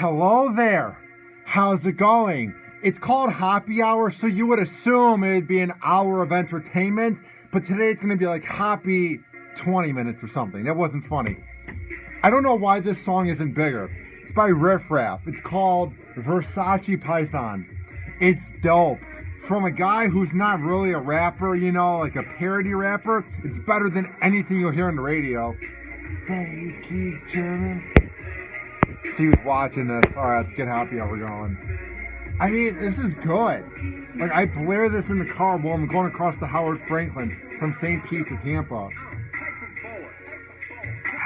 Hello there. How's it going? It's called Hoppe Hour, so you would assume it'd be an hour of entertainment, but today it's going to be like Hoppe 20 minutes or something. That wasn't funny. I don't know why this song isn't bigger. It's by Riff Raff. It's called Versace Python. It's dope. From a guy who's not really a rapper, you know, like a parody rapper, it's better than anything you'll hear on the radio. Days keep turning. See who's watching this. Alright, let's get Hoppe Hour going. I mean, this is good. Like, I blare this in the car while I'm going across the Howard Franklin from St. Pete to Tampa.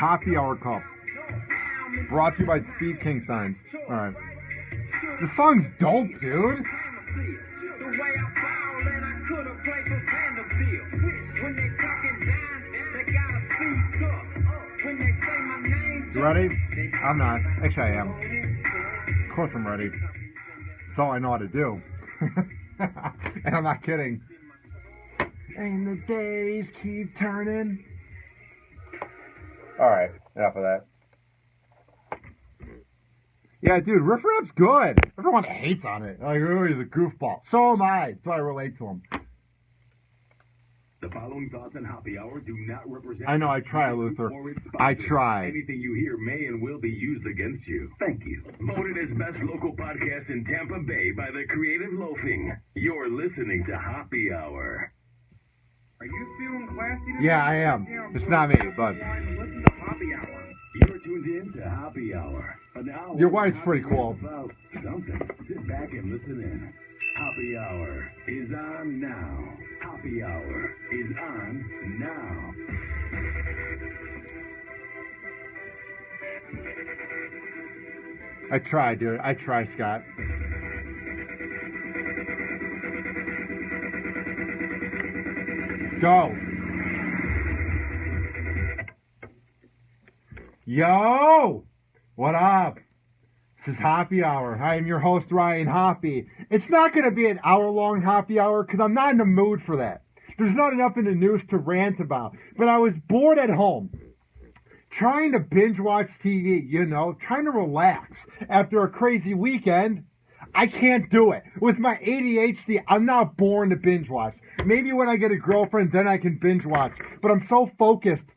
Hoppe Hour Cup. Brought to you by Speed King Signs. Alright. The song's dope, dude. You ready? I'm not. Actually, I am. Of course I'm ready. That's all I know how to do. And I'm not kidding. And the days keep turning. Alright, enough of that. Yeah, dude, Riff Raff's good. Everyone hates on it. Like, oh, he's a goofball. So am I. So I relate to him. The following thoughts on Hoppe Hour do not represent... I know, I try, Luther. I try. Anything you hear may and will be used against you. Thank you. Voted as best local podcast in Tampa Bay by the Creative Loafing. You're listening to Hoppe Hour. Are you feeling classy today? Yeah, I am. It's not me, but... Listen to Hoppe Hour. You're tuned in to Hoppe Hour. An hour your wife's pretty cool. About something. Sit back and listen in. Hoppe Hour is on now. Hoppe Hour is on now. I try, dude. I try, Scott. Go. Yo! What up? This is Hoppe Hour. I am your host, Ryan Hoppe. It's not going to be an hour-long Hoppe Hour because I'm not in the mood for that. There's not enough in the news to rant about. But I was bored at home, trying to binge-watch TV, you know, trying to relax after a crazy weekend. I can't do it. With my ADHD, I'm not born to binge-watch. Maybe when I get a girlfriend, then I can binge-watch. But I'm so focused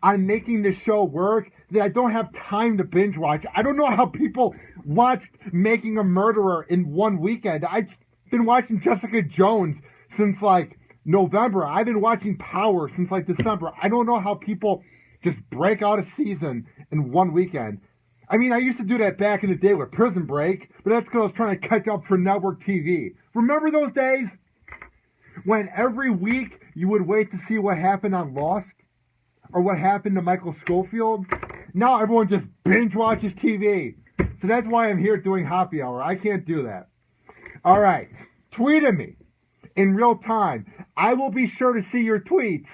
on making this show work that I don't have time to binge watch. I don't know how people watched Making a Murderer in one weekend. I've been watching Jessica Jones since like November. I've been watching Power since like December. I don't know how people just break out a season in one weekend. I mean, I used to do that back in the day with Prison Break, but that's because I was trying to catch up for network TV. Remember those days when every week you would wait to see what happened on Lost? Or what happened to Michael Scofield? Now everyone just binge watches TV. So that's why I'm here doing Hoppe Hour. I can't do that. All right. Tweet at me in real time. I will be sure to see your tweets.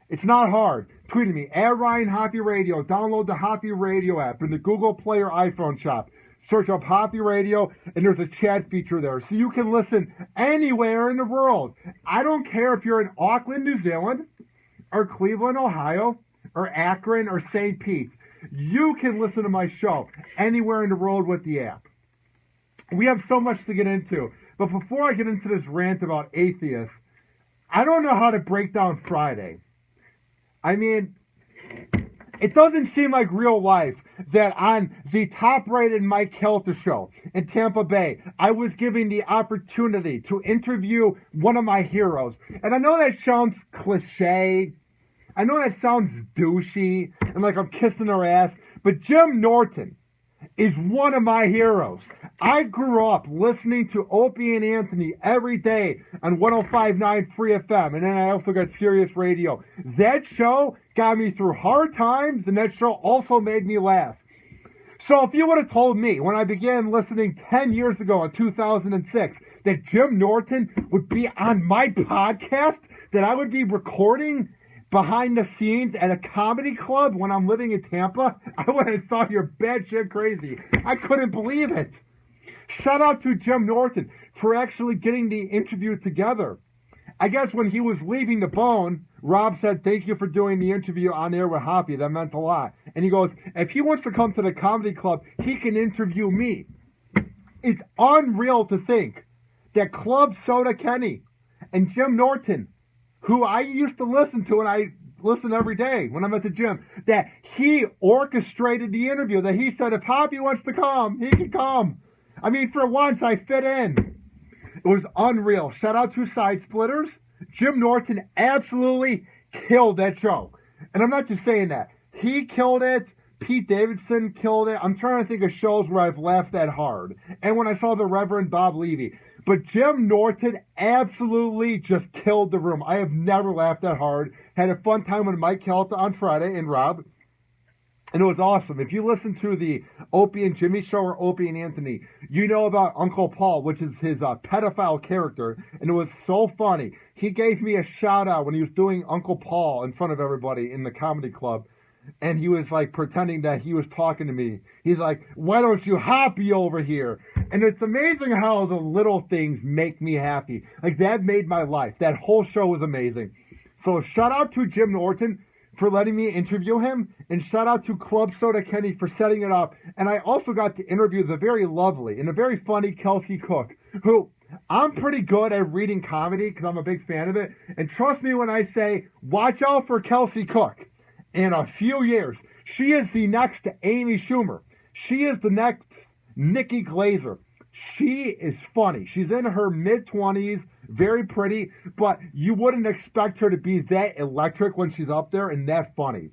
It's not hard. Tweet at me at Ryan Hoppe Radio. Download the Hoppe Radio app in the Google Play or iPhone shop. Search up Hoppe Radio, and there's a chat feature there. So you can listen anywhere in the world. I don't care if you're in Auckland, New Zealand, or Cleveland, Ohio, or Akron, or St. Pete. You can listen to my show anywhere in the world with the app. We have so much to get into. But before I get into this rant about atheists, I don't know how to break down Friday. I mean, it doesn't seem like real life that on the top-rated Mike Kelter show in Tampa Bay, I was given the opportunity to interview one of my heroes. And I know that sounds cliche. I know that sounds douchey and like I'm kissing her ass, but Jim Norton is one of my heroes. I grew up listening to Opie and Anthony every day on 105.9 Free FM, and then I also got Sirius Radio. That show got me through hard times, and that show also made me laugh. So if you would have told me when I began listening 10 years ago in 2006 that Jim Norton would be on my podcast, that I would be recording behind the scenes at a comedy club when I'm living in Tampa, I would have thought you're batshit crazy. I couldn't believe it. Shout out to Jim Norton for actually getting the interview together. I guess when he was leaving the bone, Rob said, thank you for doing the interview on air with Hoppy. That meant a lot. And he goes, if he wants to come to the comedy club, he can interview me. It's unreal to think that Club Soda Kenny and Jim Norton, who I used to listen to, and I listen every day when I'm at the gym, that he orchestrated the interview, that he said if Hoppy wants to come, he can come. I mean, for once, I fit in. It was unreal. Shout out to Side Splitters. Jim Norton absolutely killed that show. And I'm not just saying that. He killed it. Pete Davidson killed it. I'm trying to think of shows where I've laughed that hard. And when I saw the Reverend Bob Levy. But Jim Norton absolutely just killed the room. I have never laughed that hard. Had a fun time with Mike Kelta on Friday and Rob. And it was awesome. If you listen to the Opie and Jimmy show or Opie and Anthony, you know about Uncle Paul, which is his pedophile character. And it was so funny. He gave me a shout out when he was doing Uncle Paul in front of everybody in the comedy club. And he was like pretending that he was talking to me. He's like, why don't you Hoppy over here? And it's amazing how the little things make me happy. Like, that made my life. That whole show was amazing. So shout out to Jim Norton for letting me interview him. And shout out to Club Soda Kenny for setting it up. And I also got to interview the very lovely and a very funny Kelsey Cook, who I'm pretty good at reading comedy because I'm a big fan of it. And trust me when I say, watch out for Kelsey Cook. In a few years, she is the next Amy Schumer. She is the next Nikki Glaser. She is funny. She's in her mid-20s, very pretty, but you wouldn't expect her to be that electric when she's up there and that funny.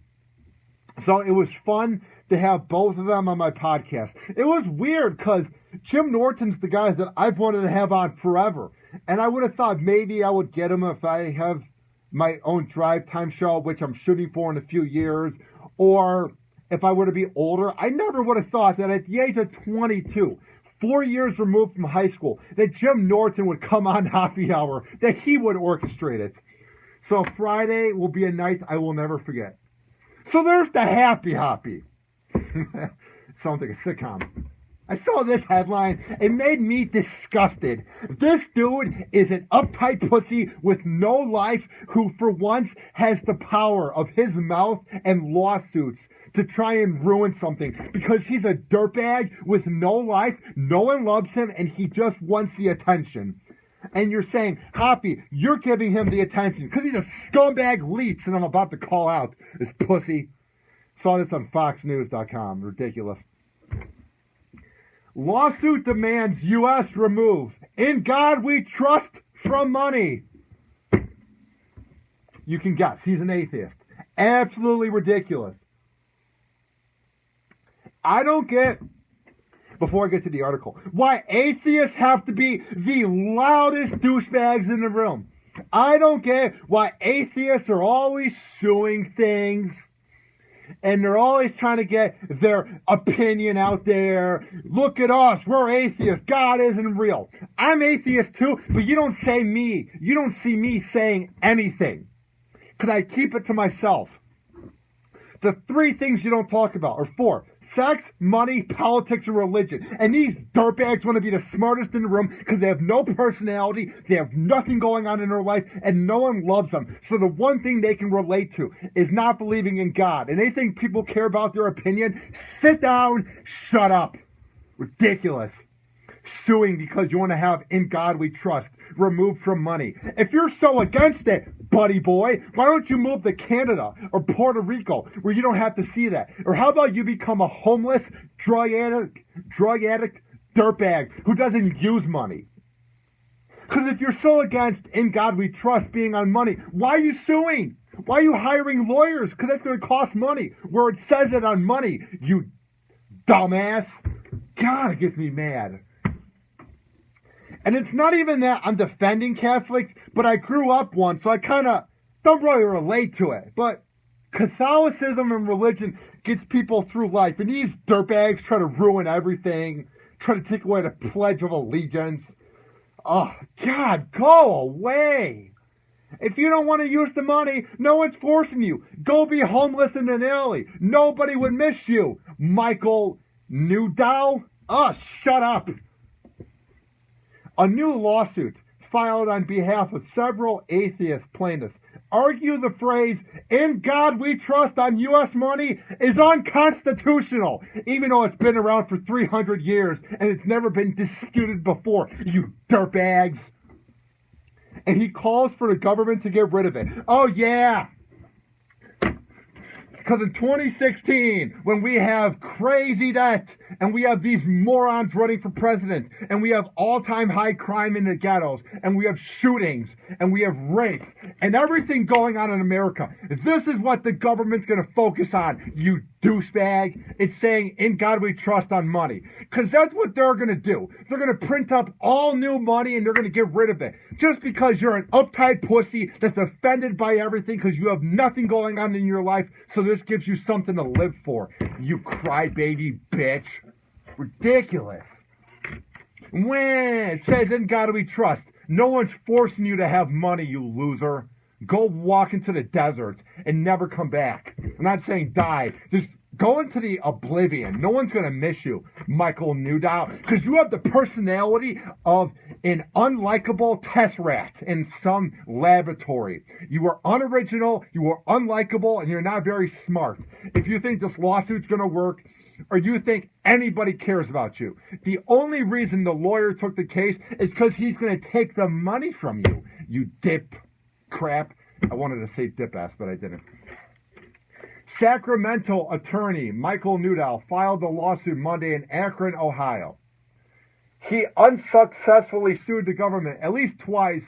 So it was fun to have both of them on my podcast. It was weird because Jim Norton's the guy that I've wanted to have on forever. And I would have thought maybe I would get him if I have my own drive time show, which I'm shooting for in a few years, or if I were to be older. I never would have thought that at the age of 22, 4 years removed from high school, that Jim Norton would come on Happy Hour, that he would orchestrate it. So Friday will be a night I will never forget. So there's the Happy Hoppy. Sounds like a sitcom. I saw this headline. It made me disgusted. This dude is an uptight pussy with no life who for once has the power of his mouth and lawsuits to try and ruin something because he's a dirtbag with no life. No one loves him and he just wants the attention. And you're saying, Hoppy, you're giving him the attention because he's a scumbag leech, and I'm about to call out this pussy. Saw this on FoxNews.com. Ridiculous. Lawsuit demands U.S. remove "In God We Trust" from money. You can guess. He's an atheist. Absolutely ridiculous. I don't get, before I get to the article, why atheists have to be the loudest douchebags in the room. I don't get why atheists are always suing things. And they're always trying to get their opinion out there. Look at us. We're atheists. God isn't real. I'm atheist too, but you don't say me. You don't see me saying anything. Because I keep it to myself. The 3 things you don't talk about are 4. Sex, money, politics, and religion. And these dirtbags want to be the smartest in the room because they have no personality, they have nothing going on in their life, and no one loves them. So the one thing they can relate to is not believing in God. And they think people care about their opinion. Sit down, shut up. Ridiculous. Suing because you want to have "In God We Trust" removed from money. If you're so against it, buddy boy, why don't you move to Canada or Puerto Rico where you don't have to see that? Or how about you become a homeless, drug addict dirtbag who doesn't use money? Because if you're so against "In God We Trust" being on money, why are you suing? Why are you hiring lawyers? Because that's going to cost money where it says it on money, you dumbass. God, it gets me mad. And it's not even that I'm defending Catholics, but I grew up one, so I kind of don't really relate to it. But Catholicism and religion gets people through life, and these dirtbags try to ruin everything, try to take away the Pledge of Allegiance. Oh, God, go away. If you don't want to use the money, no one's forcing you. Go be homeless in an alley. Nobody would miss you. Michael Newdow? Oh, shut up. A new lawsuit filed on behalf of several atheist plaintiffs argue the phrase, "In God we trust" on U.S. money is unconstitutional, even though it's been around for 300 years and it's never been disputed before, you dirtbags. And he calls for the government to get rid of it. Oh, yeah. Because in 2016, when we have crazy debt, and we have these morons running for president, and we have all-time high crime in the ghettos, and we have shootings, and we have rapes, and everything going on in America, this is what the government's going to focus on, you douchebag. It's saying, "In God we trust" on money. Because that's what they're going to do. They're going to print up all new money, and they're going to get rid of it. Just because you're an uptight pussy that's offended by everything because you have nothing going on in your life, so this gives you something to live for. You crybaby bitch. Ridiculous. When it says, "In God we trust," no one's forcing you to have money, you loser. Go walk into the deserts and never come back. I'm not saying die. Just go into the oblivion. No one's going to miss you, Michael Newdow, because you have the personality of an unlikable test rat in some laboratory. You are unoriginal, you are unlikable, and you're not very smart. If you think this lawsuit's going to work, or you think anybody cares about you, the only reason the lawyer took the case is because he's going to take the money from you, you dip crap. I wanted to say dip ass, but I didn't. Sacramento attorney Michael Newdow filed a lawsuit Monday in Akron, Ohio. He unsuccessfully sued the government at least twice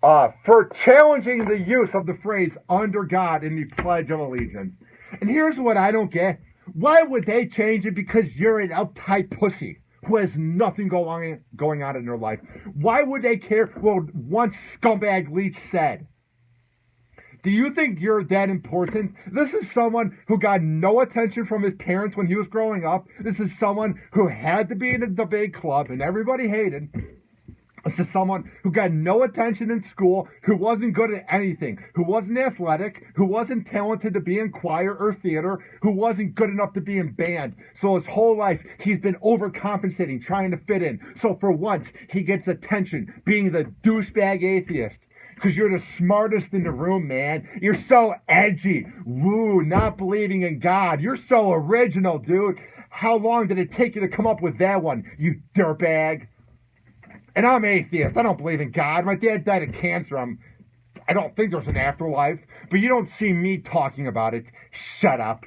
for challenging the use of the phrase "under God" in the Pledge of Allegiance. And here's what I don't get. Why would they change it? Because you're an uptight pussy who has nothing going on in their life. Why would they care? Well, one scumbag leech said. Do you think you're that important? This is someone who got no attention from his parents when he was growing up. This is someone who had to be in a debate club and everybody hated. This is someone who got no attention in school, who wasn't good at anything, who wasn't athletic, who wasn't talented to be in choir or theater, who wasn't good enough to be in band. So his whole life, he's been overcompensating, trying to fit in. So for once, he gets attention, being the douchebag atheist. Because you're the smartest in the room, man. You're so edgy. Woo, not believing in God. You're so original, dude. How long did it take you to come up with that one, you dirtbag? And I'm atheist. I don't believe in God. My dad died of cancer. I don't think there's an afterlife. But you don't see me talking about it. Shut up.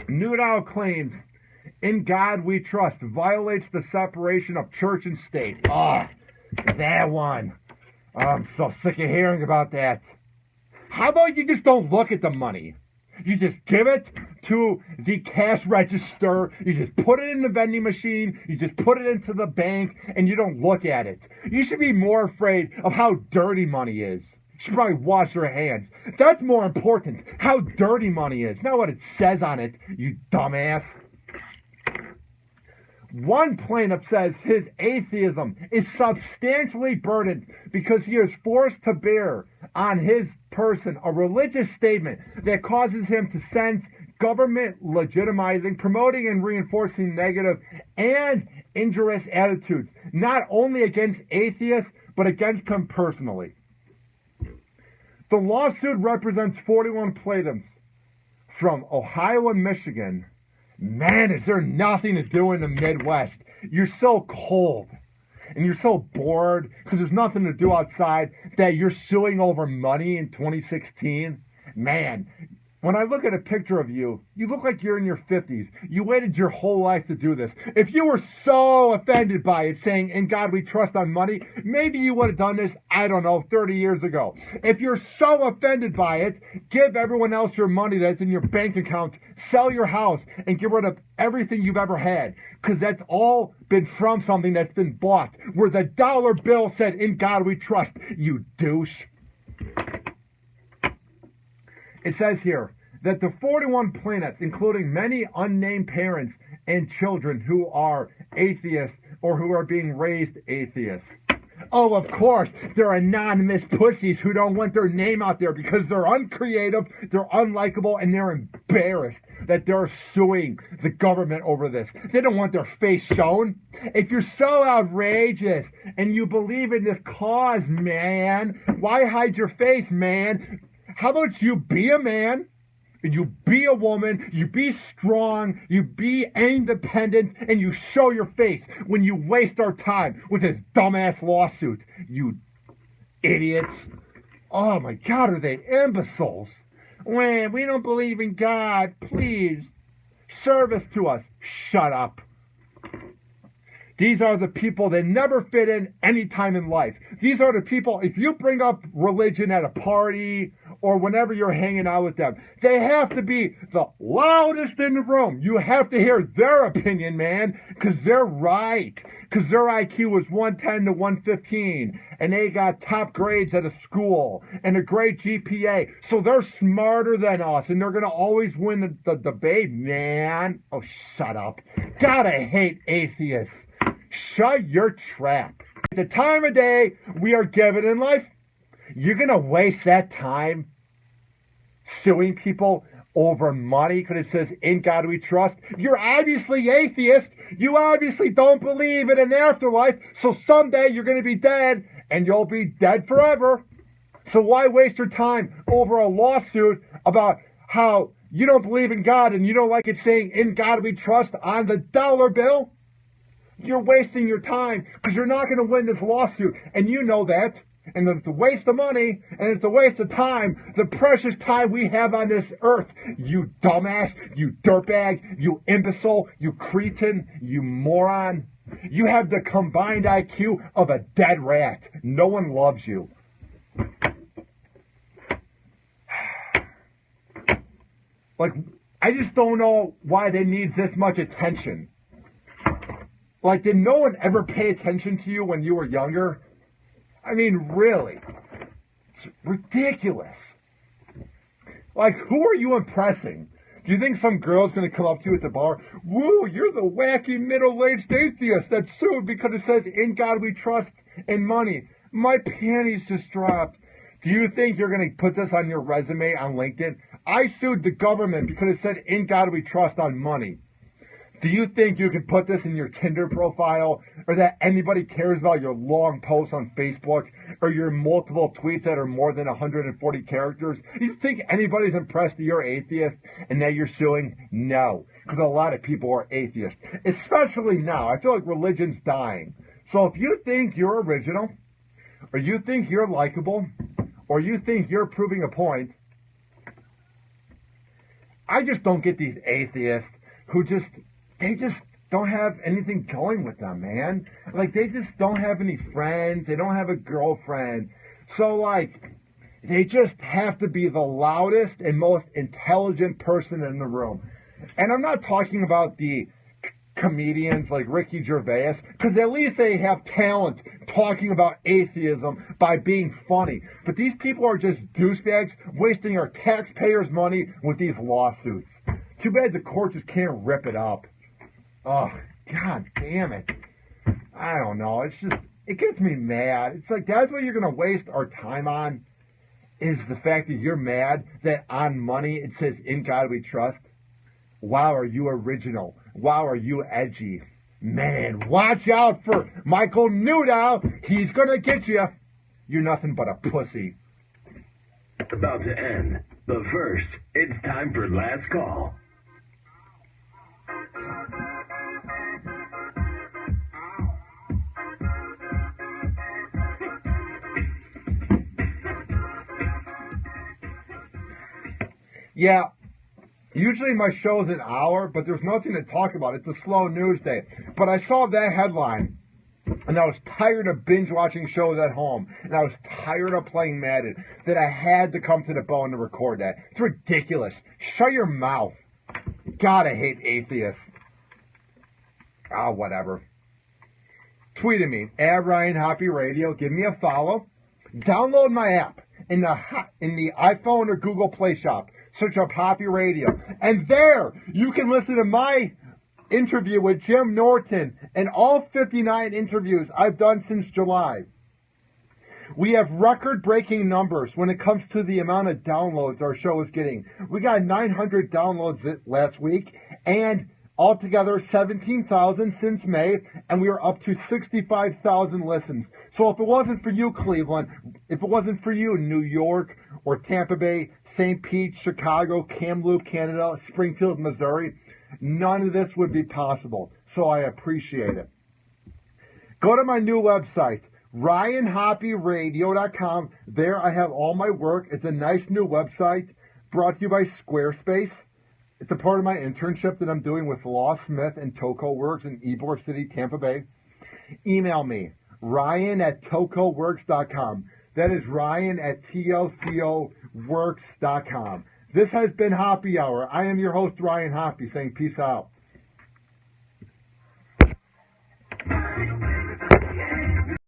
Newdow claims, "In God we trust" violates the separation of church and state. Ah, that one. I'm so sick of hearing about that. How about you just don't look at the money? You just give it to the cash register. You just put it in the vending machine. You just put it into the bank, and you don't look at it. You should be more afraid of how dirty money is. You should probably wash your hands. That's more important, how dirty money is, not what it says on it, you dumbass. One plaintiff says his atheism is substantially burdened because he is forced to bear on his person a religious statement that causes him to sense government legitimizing, promoting, and reinforcing negative and injurious attitudes, not only against atheists, but against him personally. The lawsuit represents 41 plaintiffs from Ohio and Michigan. Man, is there nothing to do in the Midwest? You're so cold and you're so bored because there's nothing to do outside that you're suing over money in 2016. Man, when I look at a picture of you, you look like you're in your 50s. You waited your whole life to do this. If you were so offended by it, saying, "In God we trust" on money, maybe you would have done this, I don't know, 30 years ago. If you're so offended by it, give everyone else your money that's in your bank account, sell your house, and get rid of everything you've ever had. Because that's all been from something that's been bought, where the dollar bill said, "In God we trust," you douche. It says here that the 41 plaintiffs, including many unnamed parents and children who are atheists or who are being raised atheists. Oh, of course, they're anonymous pussies who don't want their name out there because they're uncreative, they're unlikable, and they're embarrassed that they're suing the government over this. They don't want their face shown. If you're so outrageous and you believe in this cause, man, why hide your face, man? How about you be a man? You be a woman, you be strong, you be independent, and you show your face when you waste our time with this dumbass lawsuit. You idiots. Oh my God, are they imbeciles? Well, we don't believe in God. Please, service to us. Shut up. These are the people that never fit in any time in life. These are the people, if you bring up religion at a party or whenever you're hanging out with them, they have to be the loudest in the room. You have to hear their opinion, man, because they're right. Because their IQ was 110 to 115, and they got top grades at a school and a great GPA. So they're smarter than us, and they're going to always win the debate, man. Oh, shut up. God, I hate atheists. Shut your trap. At the time of day we are given in life, you're going to waste that time suing people over money because it says, in God we trust. You're obviously atheist. You obviously don't believe in an afterlife. So someday you're going to be dead and you'll be dead forever. So why waste your time over a lawsuit about how you don't believe in God and you don't like it saying, in God we trust on the dollar bill? You're wasting your time because you're not going to win this lawsuit. And you know that. And it's a waste of money and it's a waste of time. The precious time we have on this earth. You dumbass, you dirtbag, you imbecile, you cretin, you moron. You have the combined IQ of a dead rat. No one loves you. Like, I just don't know why they need this much attention. Like, did no one ever pay attention to you when you were younger? I mean, really. It's ridiculous. Like, who are you impressing? Do you think some girl's going to come up to you at the bar? Woo, you're the wacky middle-aged atheist that sued because it says, in God we trust and money. My panties just dropped. Do you think you're going to put this on your resume on LinkedIn? I sued the government because it said, in God we trust on money. Do you think you can put this in your Tinder profile, or that anybody cares about your long posts on Facebook, or your multiple tweets that are more than 140 characters? Do you think anybody's impressed that you're atheist and that you're suing? No, because a lot of people are atheists, especially now. I feel like religion's dying. So if you think you're original, or you think you're likable, or you think you're proving a point, I just don't get these atheists who they just don't have anything going with them, man. Like, they just don't have any friends. They don't have a girlfriend. So, like, they just have to be the loudest and most intelligent person in the room. And I'm not talking about the comedians like Ricky Gervais, because at least they have talent talking about atheism by being funny. But these people are just douchebags wasting our taxpayers' money with these lawsuits. Too bad the court just can't rip it up. Oh, God damn it. I don't know. It's just, it gets me mad. It's like, that's what you're going to waste our time on, is the fact that you're mad that on money it says, in God we trust. Wow, are you original? Wow, are you edgy? Man, watch out for Michael Newdow. He's going to get you. You're nothing but a pussy. About to end. But first, it's time for last call. Yeah, usually my show's an hour, but there's nothing to talk about. It's a slow news day. But I saw that headline, and I was tired of binge-watching shows at home, and I was tired of playing Madden, that I had to come to the bone to record that. It's ridiculous. Shut your mouth. God, I hate atheists. Whatever. Tweet at me, @RyanHoppyRadio. Give me a follow. Download my app in the iPhone or Google Play Shop. Search up Hoppe Radio. And there, you can listen to my interview with Jim Norton and all 59 interviews I've done since July. We have record-breaking numbers when it comes to the amount of downloads our show is getting. We got 900 downloads last week, and altogether 17,000 since May, and we are up to 65,000 listens. So if it wasn't for you, Cleveland, if it wasn't for you, New York, or Tampa Bay, St. Pete, Chicago, Kamloops, Canada, Springfield, Missouri, none of this would be possible. So I appreciate it. Go to my new website, RyanHoppyRadio.com. There I have all my work. It's a nice new website brought to you by Squarespace. It's a part of my internship that I'm doing with Law Smith and Toco Works in Ybor City, Tampa Bay. Email me, Ryan@TocoWorks.com. That is Ryan@TOCOWorks.com. This has been Hoppe Hour. I am your host, Ryan Hoppe, saying peace out.